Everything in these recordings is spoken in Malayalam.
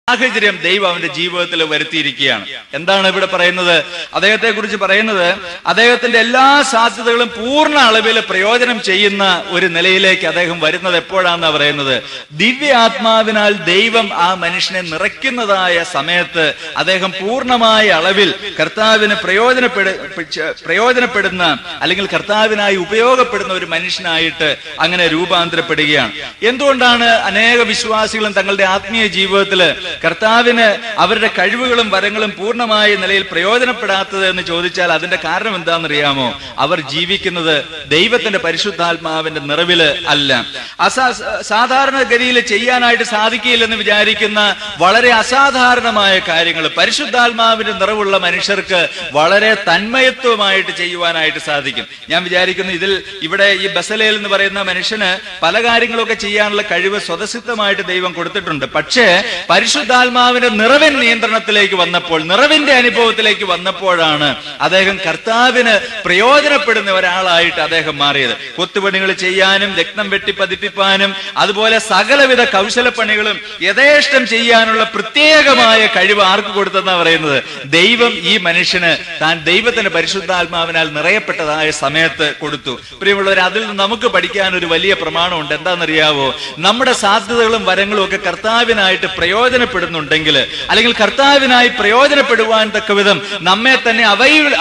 സാഹചര്യം ദൈവം അവന്റെ ജീവിതത്തിൽ വരുത്തിയിരിക്കുകയാണ്. എന്താണ് ഇവിടെ പറയുന്നത്? അദ്ദേഹത്തെ കുറിച്ച് പറയുന്നത്, അദ്ദേഹത്തിന്റെ എല്ലാ സാധ്യതകളും പൂർണ്ണ അളവിൽ പ്രയോജനം ചെയ്യുന്ന ഒരു നിലയിലേക്ക് അദ്ദേഹം വരുന്നത് എപ്പോഴാണെന്നാ പറയുന്നത്? ദിവ്യ ആത്മാവിനാൽ ദൈവം ആ മനുഷ്യനെ നിറയ്ക്കുന്നതായ സമയത്ത് അദ്ദേഹം പൂർണ്ണമായ അളവിൽ കർത്താവിന് പ്രയോജനപ്പെടുന്ന അല്ലെങ്കിൽ കർത്താവിനായി ഉപയോഗപ്പെടുന്ന ഒരു മനുഷ്യനായിട്ട് അങ്ങനെ രൂപാന്തരപ്പെടുകയാണ്. എന്തുകൊണ്ടാണ് അനേക വിശ്വാസികളും തങ്ങളുടെ ആത്മീയ ജീവിതത്തില് കർത്താവിന് അവരുടെ കഴിവുകളും വരങ്ങളും പൂർണ്ണമായ നിലയിൽ പ്രയോജനപ്പെടാത്തത് എന്ന് ചോദിച്ചാൽ അതിന്റെ കാരണം എന്താണെന്നറിയാമോ? അവർ ജീവിക്കുന്നത് ദൈവത്തിന്റെ പരിശുദ്ധാത്മാവിന്റെ നിറവില് അല്ല. സാധാരണഗതിയിൽ ചെയ്യാനായിട്ട് സാധിക്കില്ലെന്ന് വിചാരിക്കുന്ന വളരെ അസാധാരണമായ കാര്യങ്ങൾ പരിശുദ്ധാത്മാവിന്റെ നിറവുള്ള മനുഷ്യർക്ക് വളരെ തന്മയത്വമായിട്ട് ചെയ്യുവാനായിട്ട് സാധിക്കും. ഞാൻ വിചാരിക്കുന്നു ഇവിടെ ഈ ബസലേൽ എന്ന് പറയുന്ന മനുഷ്യന് പല കാര്യങ്ങളൊക്കെ ചെയ്യാനുള്ള കഴിവ് സ്വതസിദ്ധമായിട്ട് ദൈവം കൊടുത്തിട്ടുണ്ട്. പക്ഷേ പരിശുദ്ധാത്മാവിന്റെ നിറവിൻ നിയന്ത്രണത്തിലേക്ക് വന്നപ്പോൾ, നിറവിന്റെ അനുഭവത്തിലേക്ക് വന്നപ്പോഴാണ് അദ്ദേഹം കർത്താവിന് പ്രയോജനപ്പെടുന്ന ഒരാളായിട്ട് അദ്ദേഹം മാറിയത്. കൊത്തുപണികൾ ചെയ്യാനും രത്നം വെട്ടി പതിപ്പിക്കാനും അതുപോലെ സകലവിധ കൗശലപ്പണികളും യഥേഷ്ടം ചെയ്യാനുള്ള പ്രത്യേകമായ കഴിവ് ആർക്ക് കൊടുത്തെന്നാ പറയുന്നത്? ദൈവം ഈ മനുഷ്യന് താൻ ദൈവത്തിന്റെ പരിശുദ്ധാത്മാവിനാൽ നിറയപ്പെട്ടതായ സമയത്ത് കൊടുത്തു. പ്രിയമുള്ളവർ, അതിൽ നിന്ന് നമുക്ക് പഠിക്കാൻ ഒരു വലിയ പ്രമാണമുണ്ട്. എന്താണെന്നറിയാവോ? നമ്മുടെ സാധ്യതകളും വരങ്ങളും ഒക്കെ കർത്താവിനായിട്ട് പ്രയോജനപ്പെടുന്നുണ്ടെങ്കിൽ, അല്ലെങ്കിൽ കർത്താവിനായി പ്രയോജനപ്പെടുവാൻ തക്കവിധം നമ്മെ തന്നെ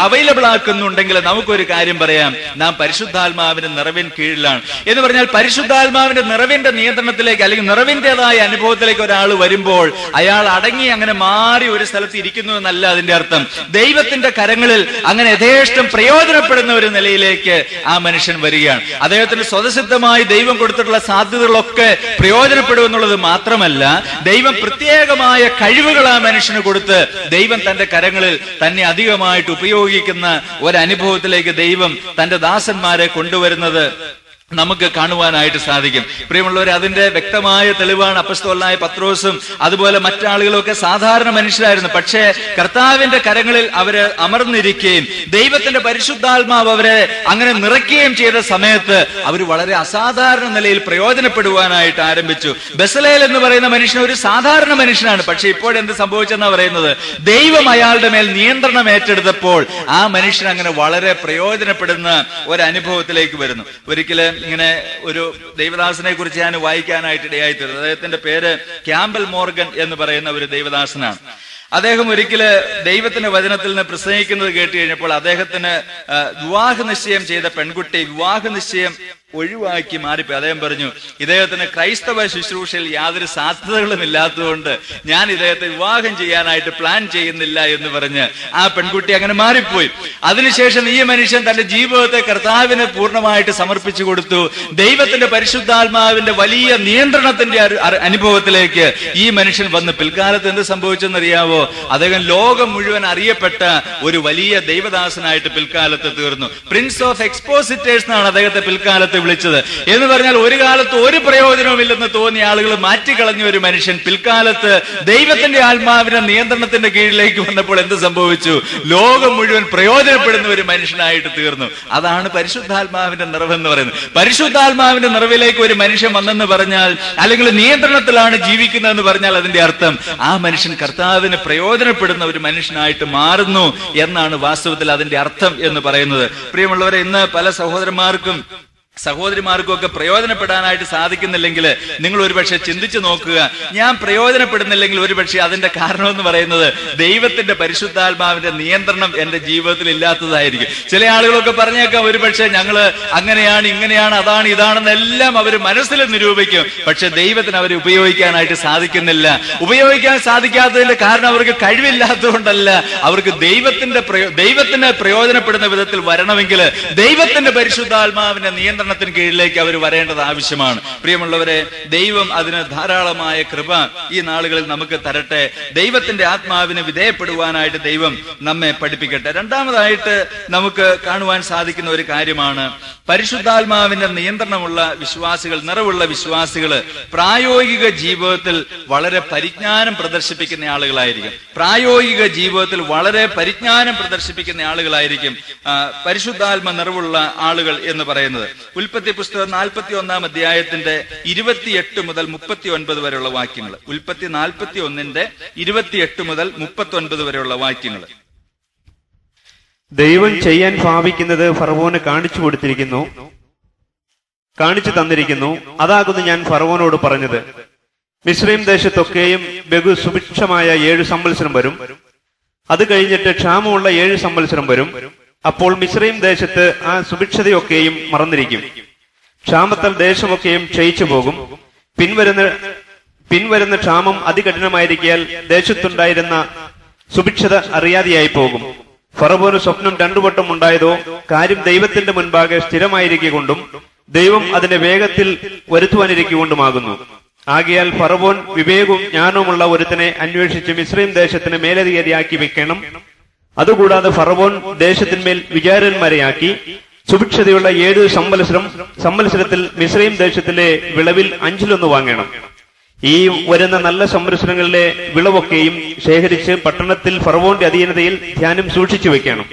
അവൈലബിൾ ആക്കുന്നുണ്ടെങ്കിൽ നമുക്കൊരു കാര്യം പറയാം: നാം പരിശുദ്ധാത്മാവിന്റെ നിറവിൻ കീഴിലാണ് എന്ന് പറഞ്ഞാൽ പരിശുദ്ധാത്മാവിന്റെ നിറവിന്റെ നിയന്ത്രണത്തിലേക്ക് അല്ലെങ്കിൽ നിറവിന്റേതായ അനുഭവത്തിലേക്ക് ഒരാൾ വരുമ്പോൾ അയാൾ അടങ്ങി അങ്ങനെ മാറി ഒരു സ്ഥലത്ത് ഇരിക്കുന്നു എന്നല്ല അതിന്റെ അർത്ഥം. ദൈവത്തിന്റെ കരങ്ങളിൽ അങ്ങനെ യഥേഷ്ടം പ്രയോജനപ്പെടുന്ന ഒരു നിലയിലേക്ക് ആ മനുഷ്യൻ വരികയാണ്. അദ്ദേഹത്തിന് സ്വതസിദ്ധമായി ദൈവം കൊടുത്തിട്ടുള്ള സാധ്യതകളൊക്കെ പ്രയോജനപ്പെടുമെന്നുള്ളത് മാത്രമല്ല, ദൈവം പ്രത്യേകമായ കഴിവുകൾ ആ മനുഷ്യന് കൊടുത്ത് ദൈവം തന്റെ കരങ്ങളിൽ തന്നെ അധികമായിട്ട് ഉപയോഗിക്കുന്ന ഒരനുഭവത്തിലേക്ക് ദൈവം തന്റെ ദാസന്മാരെ കൊണ്ടുവരുന്നത് നമുക്ക് കാണുവാനായിട്ട് സാധിക്കും. പ്രിയമുള്ളവരെ, അതിന്റെ വ്യക്തമായ തെളിവാണ് അപ്പസ്തോലനായ പത്രോസും അതുപോലെ മറ്റാളുകളൊക്കെ സാധാരണ മനുഷ്യരായിരുന്നു. പക്ഷേ കർത്താവിന്റെ കരങ്ങളിൽ അവര് അമർന്നിരിക്കുകയും ദൈവത്തിന്റെ പരിശുദ്ധാത്മാവ് അവരെ അങ്ങനെ നിറയ്ക്കുകയും ചെയ്ത സമയത്ത് അവർ വളരെ അസാധാരണ നിലയിൽ പ്രയോജനപ്പെടുവാനായിട്ട് ആരംഭിച്ചു. ബസലേൽ എന്ന് പറയുന്ന മനുഷ്യൻ ഒരു സാധാരണ മനുഷ്യനാണ്. പക്ഷെ ഇപ്പോഴെന്ത് സംഭവിച്ചെന്നാ പറയുന്നത്? ദൈവം അയാളുടെ മേൽ നിയന്ത്രണം ഏറ്റെടുത്തപ്പോൾ ആ മനുഷ്യൻ അങ്ങനെ വളരെ പ്രയോജനപ്പെടുന്ന ഒരനുഭവത്തിലേക്ക് വരുന്നു. ഒരിക്കലും ഇങ്ങനെ ഒരു ദൈവദാസനെ കുറിച്ച് ഞാൻ വായിക്കാനായിട്ട് ഇടയായിത്തീർന്നു. അദ്ദേഹത്തിന്റെ പേര് ക്യാമ്പൽ മോർഗൻ എന്ന് പറയുന്ന ഒരു ദൈവദാസനാണ്. അദ്ദേഹം ഒരിക്കല് ദൈവത്തിന്റെ വചനത്തിൽ നിന്ന് പ്രസംഗിക്കുന്നത് കേട്ട് കഴിഞ്ഞപ്പോൾ അദ്ദേഹത്തിന് വിവാഹ നിശ്ചയം ചെയ്ത പെൺകുട്ടി വിവാഹ നിശ്ചയം ഒഴിവാക്കി മാറിപ്പോയി. അദ്ദേഹം പറഞ്ഞു, ഇദ്ദേഹത്തിന് ക്രൈസ്തവ ശുശ്രൂഷയിൽ യാതൊരു സാധ്യതകളും ഇല്ലാത്തതുകൊണ്ട് ഞാൻ ഇദ്ദേഹത്തെ വിവാഹം ചെയ്യാനായിട്ട് പ്ലാൻ ചെയ്യുന്നില്ല എന്ന് പറഞ്ഞ് ആ പെൺകുട്ടി അങ്ങനെ മാറിപ്പോയി. അതിനുശേഷം ഈ മനുഷ്യൻ തന്റെ ജീവിതത്തെ കർത്താവിന് പൂർണ്ണമായിട്ട് സമർപ്പിച്ചു കൊടുത്തു. ദൈവത്തിന്റെ പരിശുദ്ധാത്മാവിന്റെ വലിയ നിയന്ത്രണത്തിന്റെ അനുഭവത്തിലേക്ക് ഈ മനുഷ്യൻ വന്ന് പിൽക്കാലത്ത് എന്ത് സംഭവിച്ചെന്നറിയാവോ? അദ്ദേഹം ലോകം മുഴുവൻ അറിയപ്പെട്ട ഒരു വലിയ ദൈവദാസനായിട്ട് പിൽക്കാലത്ത് തീർന്നു. പ്രിൻസ് ഓഫ് എക്സ്പോസിറ്റേഴ്സ് എന്നാണ് അദ്ദേഹത്തെ പിൽക്കാലത്ത് വിളിച്ചത്. എന്ന് പറഞ്ഞാൽ ഒരു കാലത്ത് ഒരു പ്രയോജനവുമില്ലെന്ന് തോന്നിയ ആളുകൾ മാറ്റിക്കളഞ്ഞ ഒരു മനുഷ്യൻ പിൽക്കാലത്ത് ദൈവത്തിന്റെ ആത്മാവിന്റെ നിയന്ത്രണത്തിന്റെ കീഴിലേക്ക് വന്നപ്പോൾ എന്ത് സംഭവിച്ചു? ലോകം മുഴുവൻ പ്രയോജനപ്പെടുന്ന ഒരു മനുഷ്യനായിട്ട് തീർന്നു. അതാണ് പരിശുദ്ധാത്മാവിന്റെ നിറവെന്ന് പറയുന്നത്. പരിശുദ്ധാത്മാവിന്റെ നിറവിലേക്ക് ഒരു മനുഷ്യൻ വന്നെന്ന് പറഞ്ഞാൽ, അല്ലെങ്കിൽ നിയന്ത്രണത്തിലാണ് ജീവിക്കുന്നതെന്ന് പറഞ്ഞാൽ അതിന്റെ അർത്ഥം ആ മനുഷ്യൻ കർത്താവിന് പ്രയോജനപ്പെടുന്ന ഒരു മനുഷ്യനായിട്ട് മാറുന്നു എന്നാണ് വാസ്തവത്തിൽ അതിന്റെ അർത്ഥം എന്ന് പറയുന്നത്. പ്രിയമുള്ളവരെ, ഇന്ന് പല സഹോദരന്മാർക്കും ഒക്കെ പ്രയോജനപ്പെടാനായിട്ട് സാധിക്കുന്നില്ലെങ്കിൽ നിങ്ങൾ ഒരുപക്ഷെ ചിന്തിച്ചു നോക്കുക. ഞാൻ പ്രയോജനപ്പെടുന്നില്ലെങ്കിൽ ഒരുപക്ഷെ അതിന്റെ കാരണം എന്ന് പറയുന്നത് ദൈവത്തിന്റെ പരിശുദ്ധാത്മാവിന്റെ നിയന്ത്രണം എന്റെ ജീവിതത്തിൽ ഇല്ലാത്തതായിരിക്കും. ചില ആളുകളൊക്കെ പറഞ്ഞേക്കാം, ഒരുപക്ഷെ ഞങ്ങള് അങ്ങനെയാണ് ഇങ്ങനെയാണ് അതാണ് ഇതാണെന്നെല്ലാം അവർ മനസ്സിൽ നിരൂപിക്കും. പക്ഷെ ദൈവത്തിന് അവരെ ഉപയോഗിക്കാനായിട്ട് സാധിക്കുന്നില്ല. ഉപയോഗിക്കാൻ സാധിക്കാത്തതിന്റെ കാരണം അവർക്ക് കഴിവില്ലാത്തതുകൊണ്ടല്ല, അവർക്ക് ദൈവത്തിന് പ്രയോജനപ്പെടുന്ന വിധത്തിൽ വരണമെങ്കിൽ ദൈവത്തിന്റെ പരിശുദ്ധാത്മാവിന്റെ നിയന്ത്രണം കീഴിലേക്ക് അവർ വരേണ്ടത് ആവശ്യമാണ്. പ്രിയമുള്ളവരെ, ദൈവം അതിന് ധാരാളമായ കൃപ ഈ നാളുകളിൽ നമുക്ക് തരട്ടെ. ദൈവത്തിന്റെ ആത്മാവിന് വിധേയപ്പെടുവാനായിട്ട് ദൈവം നമ്മെ പഠിപ്പിക്കട്ടെ. രണ്ടാമതായിട്ട് നമുക്ക് കാണുവാൻ സാധിക്കുന്ന ഒരു കാര്യമാണ്, പരിശുദ്ധാത്മാവിന്റെ നിയന്ത്രണമുള്ള വിശ്വാസികൾ, നിറവുള്ള വിശ്വാസികൾ പ്രായോഗിക ജീവിതത്തിൽ വളരെ പരിജ്ഞാനം പ്രദർശിപ്പിക്കുന്ന ആളുകളായിരിക്കും. പ്രായോഗിക ജീവിതത്തിൽ വളരെ പരിജ്ഞാനം പ്രദർശിപ്പിക്കുന്ന ആളുകളായിരിക്കും പരിശുദ്ധാത്മ നിറവുള്ള ആളുകൾ എന്ന് പറയുന്നത്. ഉൽപ്പത്തി പുസ്തകം 41 അധ്യായത്തിന്റെ 28 മുതൽ 39 വരെയുള്ള വാക്യങ്ങൾ. ഉൽപ്പത്തി 41 28 മുതൽ 39 വരെയുള്ള വാക്യങ്ങൾ. ദൈവം ചെയ്യാൻ ഭാവിക്കുന്നത് ഫറവോന് കാണിച്ചു തന്നിരിക്കുന്നു. അതാകുന്നു ഞാൻ ഫറവോനോട് പറഞ്ഞത്. മിസ്രയീം ദേശത്തൊക്കെയും ബഹു സുഭിക്ഷമായ 7 സംവത്സരം വരും. അത് കഴിഞ്ഞിട്ട് ക്ഷാമമുള്ള 7 സംവത്സരം വരും. അപ്പോൾ മിസ്രയീം ദേശത്ത് ആ സുഭിക്ഷതയൊക്കെയും മറന്നിരിക്കും. ക്ഷാമത്താൽ ദേശമൊക്കെയും ക്ഷയിച്ചു പോകും. പിൻവരുന്ന ക്ഷാമം അതികഠിനമായിരിക്കാൽ ദേശത്തുണ്ടായിരുന്ന സുഭിക്ഷത അറിയാതെയായി പോകും. ഫറവോന് സ്വപ്നം 2 വട്ടം ഉണ്ടായതോ കാര്യം ദൈവത്തിന്റെ മുൻപാകെ സ്ഥിരമായിരിക്കൊണ്ടും ദൈവം അതിനെ വേഗത്തിൽ വരുത്തുവാനിരിക്കൊണ്ടുമാകുന്നു. ആകയാൽ ഫറവോൻ വിവേകവും ജ്ഞാനവുമുള്ള ഒരുത്തനെ അന്വേഷിച്ച് മിസ്രയീം ദേശത്തിന് മേലധികാരിയാക്കി വെക്കണം. അതുകൂടാതെ ഫറവോൻ ദേശത്തിന്മേൽ വിചാരന്മാരെയാക്കി സുഭിക്ഷതയുള്ള 7 സംവത്സരത്തിൽ മിസ്രയീം ദേശത്തിലെ വിളവിൽ 5-1 വാങ്ങണം. ഈ വരുന്ന നല്ല സംവത്സരങ്ങളിലെ വിളവൊക്കെയും ശേഖരിച്ച് പട്ടണത്തിൽ ഫറവോന്റെ അധീനതയിൽ ധ്യാനം സൂക്ഷിച്ചു വെക്കണം.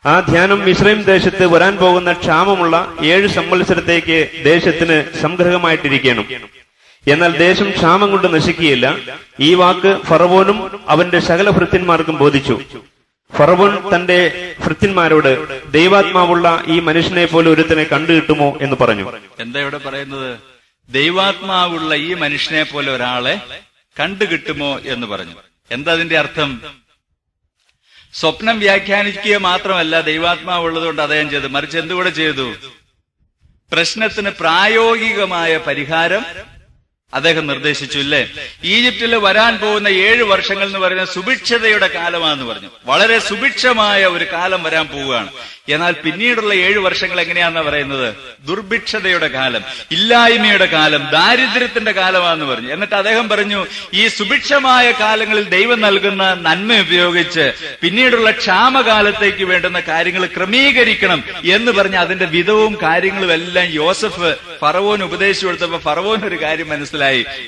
ആ ധ്യാനം മിസ്രയീം ദേശത്ത് വരാൻ പോകുന്ന ക്ഷാമമുള്ള 7 സംവത്സരത്തേക്ക് ദേശത്തിന് സംഗ്രഹമായിട്ടിരിക്കണം. എന്നാൽ ദേശം ക്ഷാമം കൊണ്ട് നശിക്കുകയില്ല. ഈ വാക്ക് ഫറവോനും അവന്റെ സകല ഭൃത്യന്മാർക്കും ബോധിച്ചു. ഫറവോൻ തന്റെ ഭൃത്യന്മാരോട്, ദൈവാത്മാവുള്ള ഈ മനുഷ്യനെ പോലെ ഒരുത്തനെ കണ്ടുകിട്ടുമോ എന്ന് പറഞ്ഞു. എന്താ ഇവിടെ പറയുന്നത്? ദൈവാത്മാവുള്ള ഈ മനുഷ്യനെ പോലെ ഒരാളെ കണ്ടുകിട്ടുമോ എന്ന് പറഞ്ഞു. എന്താ അതിന്റെ അർത്ഥം? സ്വപ്നം വ്യാഖ്യാനിക്കുക മാത്രമല്ല ദൈവാത്മാവുള്ളതുകൊണ്ട് അദ്ദേഹം ചെയ്തു, മറിച്ച് എന്തുകൂടെ ചെയ്തു? പ്രശ്നത്തിന് പ്രായോഗികമായ പരിഹാരം അദ്ദേഹം നിർദ്ദേശിച്ചു. ഇല്ലേ? ഈജിപ്തിൽ വരാൻ പോകുന്ന 7 വർഷങ്ങൾ എന്ന് പറയുന്നത് സുഭിക്ഷതയുടെ കാലമാണെന്ന് പറഞ്ഞു. വളരെ സുഭിക്ഷമായ ഒരു കാലം വരാൻ പോവുകയാണ്. എന്നാൽ പിന്നീടുള്ള 7 വർഷങ്ങൾ എങ്ങനെയാണെന്ന് പറയുന്നത്? ദുർഭിക്ഷതയുടെ കാലം, ഇല്ലായ്മയുടെ കാലം, ദാരിദ്ര്യത്തിന്റെ കാലമാണെന്ന് പറഞ്ഞു. എന്നിട്ട് അദ്ദേഹം പറഞ്ഞു, ഈ സുഭിക്ഷമായ കാലങ്ങളിൽ ദൈവം നൽകുന്ന നന്മ ഉപയോഗിച്ച് പിന്നീടുള്ള ക്ഷാമകാലത്തേക്ക് വേണ്ടുന്ന കാര്യങ്ങൾ ക്രമീകരിക്കണം എന്ന് പറഞ്ഞ് അതിന്റെ വിധവും കാര്യങ്ങളും എല്ലാം യോസഫ് ഫറവോന് ഉപദേശിച്ചു കൊടുത്തപ്പോ ഫറവോന് ഒരു കാര്യം മനസ്സിലായി.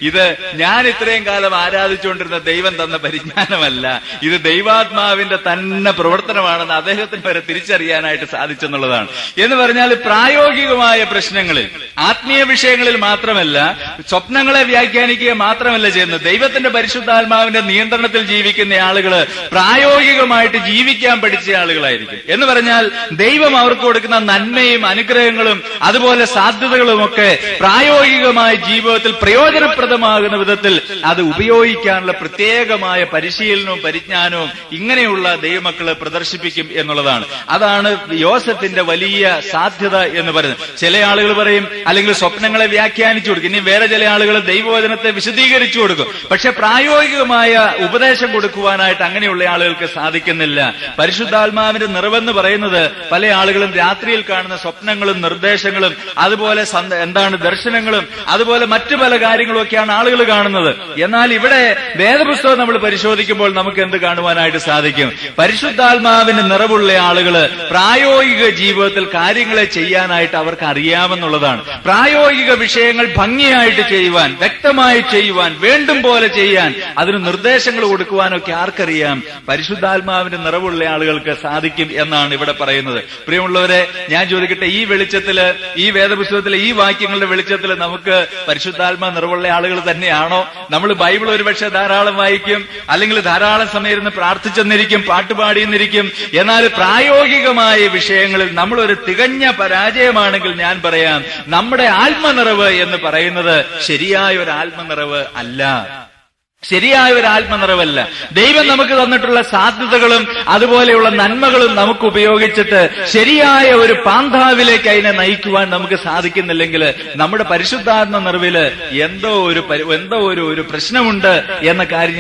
ഇത് ഞാൻ ഇത്രയും കാലം ആരാധിച്ചുകൊണ്ടിരുന്ന ദൈവം തന്ന പരിജ്ഞാനമല്ല, ഇത് ദൈവാത്മാവിന്റെ തന്നെ പ്രവർത്തനമാണെന്ന് അദ്ദേഹത്തിന് വരെ തിരിച്ചറിയാനായിട്ട് സാധിച്ചെന്നുള്ളതാണ്. എന്ന് പറഞ്ഞാൽ പ്രായോഗികമായ പ്രശ്നങ്ങളിൽ, ആത്മീയ വിഷയങ്ങളിൽ മാത്രമല്ല, സ്വപ്നങ്ങളെ വ്യാഖ്യാനിക്കുക മാത്രമല്ല ചെയ്യുന്നത്, ദൈവത്തിന്റെ പരിശുദ്ധാത്മാവിന്റെ നിയന്ത്രണത്തിൽ ജീവിക്കുന്ന ആളുകള് പ്രായോഗികമായിട്ട് ജീവിക്കാൻ പഠിച്ച ആളുകളായിരിക്കും. എന്ന് പറഞ്ഞാൽ ദൈവം അവർക്ക് കൊടുക്കുന്ന നന്മയും അനുഗ്രഹങ്ങളും അതുപോലെ സാധ്യതകളും ഒക്കെ പ്രായോഗികമായ ജീവിതത്തിൽ പ്രയോജനപ്രദമാകുന്ന വിധത്തിൽ അത് ഉപയോഗിക്കാനുള്ള പ്രത്യേകമായ പരിശീലനവും പരിജ്ഞാനവും ഇങ്ങനെയുള്ള ദൈവമക്കള് പ്രദർശിപ്പിക്കും എന്നുള്ളതാണ്. അതാണ് യോസഫിന്റെ വലിയ സാധ്യത എന്ന് പറയുന്നത്. ചില ആളുകൾ പറയും, അല്ലെങ്കിൽ സ്വപ്നങ്ങളെ വ്യാഖ്യാനിച്ചു കൊടുക്കും. ഇനി വേറെ ചില ആളുകൾ ദൈവവചനത്തെ വിശദീകരിച്ചു കൊടുക്കും. പക്ഷെ പ്രായോഗികമായ ഉപദേശം കൊടുക്കുവാനായിട്ട് അങ്ങനെയുള്ള ആളുകൾക്ക് സാധിക്കുന്നില്ല. പരിശുദ്ധാത്മാവിന്റെ നിറവെന്ന് പറയുന്നത് പല ആളുകളും രാത്രിയിൽ കാണുന്ന സ്വപ്നങ്ങളും നിർദ്ദേശങ്ങളും അതുപോലെ ദർശനങ്ങളും അതുപോലെ മറ്റു പല കാര്യങ്ങളും ഒക്കെയാണ് ആളുകൾ കാണുന്നത്. എന്നാൽ ഇവിടെ വേദപുസ്തകം നമ്മൾ പരിശോധിക്കുമ്പോൾ നമുക്ക് എന്ത് കാണുവാനായിട്ട് സാധിക്കും? പരിശുദ്ധാത്മാവിന്റെ നിറവുള്ള ആളുകള് പ്രായോഗിക ജീവിതത്തിൽ കാര്യങ്ങളെ ചെയ്യാനായിട്ട് അവർക്ക് അറിയാമെന്നുള്ളതാണ്. പ്രായോഗിക വിഷയങ്ങൾ ഭംഗിയായിട്ട് ചെയ്യുവാൻ, വ്യക്തമായി ചെയ്യുവാൻ, വേണ്ടും പോലെ ചെയ്യാൻ, അതിന് നിർദ്ദേശങ്ങൾ കൊടുക്കുവാനൊക്കെ ആർക്കറിയാം? പരിശുദ്ധാത്മാവിന്റെ നിറവുള്ള ആളുകൾക്ക് സാധിക്കും എന്നാണ് ഇവിടെ പറയുന്നത്. പ്രിയമുള്ളവരെ, ഞാൻ ചോദിക്കട്ടെ, ഈ വെളിച്ചത്തില്, ഈ വേദപുസ്തകത്തിലെ ഈ വാക്യങ്ങളുടെ വെളിച്ചത്തിൽ നമുക്ക് പരിശുദ്ധാത്മാ നിറവുള്ള ആളുകൾ തന്നെയാണോ? നമ്മൾ ബൈബിൾ ഒരുപക്ഷെ ധാരാളം വായിക്കും, അല്ലെങ്കിൽ ധാരാളം സമയം ഇരുന്ന് പ്രാർത്ഥിച്ചെന്നിരിക്കും, പാട്ടുപാടിയെന്നിരിക്കും. എന്നാൽ പ്രായോഗികമായ വിഷയങ്ങളിൽ നമ്മൾ ഒരു തികഞ്ഞ പരാജയമാണെങ്കിൽ ഞാൻ പറയാം, നമ്മുടെ ആത്മനിറവ് എന്ന് പറയുന്നത് ശരിയായ ഒരു ആത്മനിറവ് അല്ല. ശരിയായ ഒരു ആത്മനിറവല്ല. ദൈവം നമുക്ക് തന്നിട്ടുള്ള സാധ്യതകളും അതുപോലെയുള്ള നന്മകളും നമുക്ക് ഉപയോഗിച്ചിട്ട് ശരിയായ ഒരു പാന്താവിലേക്ക് അതിനെ നയിക്കുവാൻ നമുക്ക് സാധിക്കുന്നില്ലെങ്കിൽ നമ്മുടെ പരിശുദ്ധാത്മ നിറവില് എന്തോ ഒരു പ്രശ്നമുണ്ട് എന്ന കാര്യം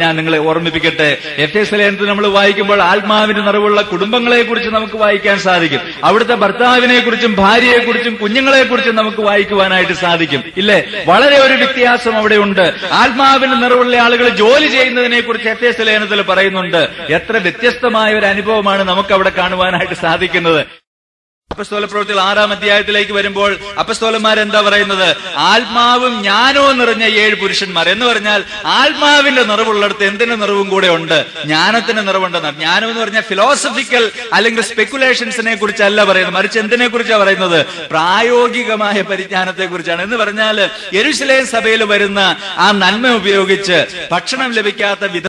ഞാൻ നിങ്ങളെ ഓർമ്മിപ്പിക്കട്ടെ. എഫേസ്യ ലേഖനത്തിൽ നമ്മൾ വായിക്കുമ്പോൾ ആത്മാവിന്റെ നിറവുള്ള കുടുംബങ്ങളെ കുറിച്ച് നമുക്ക് വായിക്കാൻ സാധിക്കും. അവിടുത്തെ ഭർത്താവിനെ കുറിച്ചും ഭാര്യയെക്കുറിച്ചും കുഞ്ഞുങ്ങളെ കുറിച്ചും നമുക്ക് വായിക്കുവാനായിട്ട് സാധിക്കും. ഇല്ലേ? വളരെ ഒരു വ്യത്യാസം അവിടെ ഉണ്ട്. ആത്മാവിന് നിറവുള്ള ആളുകൾ ജോലി ചെയ്യുന്നതിനെ കുറിച്ച് എഫേസ്യ ലേഖനത്തിൽ പറയുന്നുണ്ട്. എത്ര വ്യത്യസ്തമായ ഒരു അനുഭവമാണ് നമുക്ക് അവിടെ കാണുവാനായിട്ട് സാധിക്കുന്നത്. അപ്പസ്തോല പ്രവൃത്തികൾ 6-ാം അധ്യായത്തിലേക്ക് വരുമ്പോൾ അപ്പസ്തോലന്മാരെന്താ പറയുന്നത്? ആത്മാവും ജ്ഞാനവും നിറഞ്ഞ 7 പുരുഷന്മാർ എന്ന് പറഞ്ഞാൽ ആത്മാവിന്റെ നിറവുള്ളിടത്ത് എന്തിന്റെ നിറവും കൂടെ ഉണ്ട്? ജ്ഞാനത്തിന്റെ നിറവുണ്ടെന്ന്. ജ്ഞാനം എന്ന് പറഞ്ഞാൽ ഫിലോസഫിക്കൽ അല്ലെങ്കിൽ സ്പെക്കുലേഷൻസിനെ കുറിച്ചല്ല പറയുന്നത്, മറിച്ച് എന്തിനെ കുറിച്ചാണ് പറയുന്നത്? പ്രായോഗികമായ പരിജ്ഞാനത്തെ കുറിച്ചാണ്. എന്ന് പറഞ്ഞാൽ യെരുശലേം സഭയിൽ വരുന്ന ആ നന്മ ഉപയോഗിച്ച് ഭക്ഷണം ലഭിക്കാത്ത